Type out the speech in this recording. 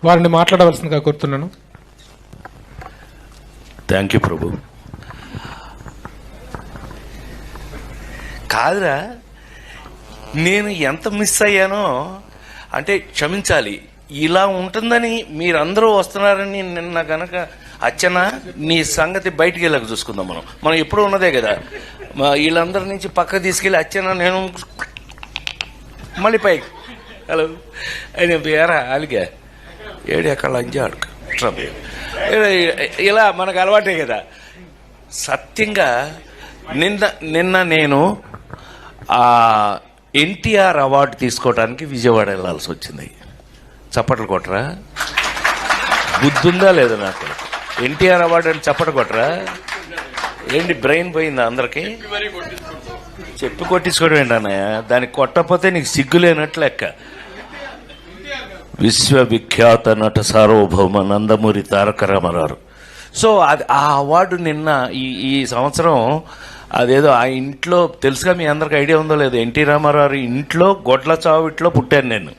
వారిని మాట్లాడవలసిందిగా కోరుతున్నాను. థ్యాంక్ యూ ప్రభు. కాదురా, నేను ఎంత మిస్ అయ్యానో అంటే క్షమించాలి. ఇలా ఉంటుందని మీరందరూ వస్తున్నారని నిన్న గనక అచ్చనా నీ సంగతి బయటికి వెళ్ళక చూసుకుందాం. మనం ఎప్పుడూ ఉన్నదే కదా. వీళ్ళందరి నుంచి పక్క తీసుకెళ్ళి అచ్చనా నేను మళ్ళీ పైకి హలో అని పేరా అలిగా ఏడు ఎక్కడ లంజాడు ఇలా మనకు అలవాటే కదా. సత్యంగా నిన్న నేను ఎన్టీఆర్ అవార్డు తీసుకోవడానికి విజయవాడ వెళ్ళాల్సి వచ్చింది. చప్పట్లు కొట్టరా? బుద్ధుందా లేదా నాకు? ఎన్టీఆర్ అవార్డు అని చప్పట్లు కొట్టరా? ఏంటి బ్రెయిన్ పోయిందా అందరికి? చెప్పి కొట్టించుకోవడం ఏంటి అన్నయ్య? దానికి కొట్టకపోతే నీకు సిగ్గులేనట్లు లెక్క. విశ్వవిఖ్యాత నట సార్వభౌమ నందమూరి తారక రామారావు. సో అది ఆ అవార్డు నిన్న ఈ సంవత్సరం అదేదో ఆ ఇంట్లో తెలుసుగా, మీ అందరికి ఐడియా ఉందో లేదో, ఎన్టీ రామారావు ఇంట్లో గొడ్ల చావిట్లో పుట్టాను నేను.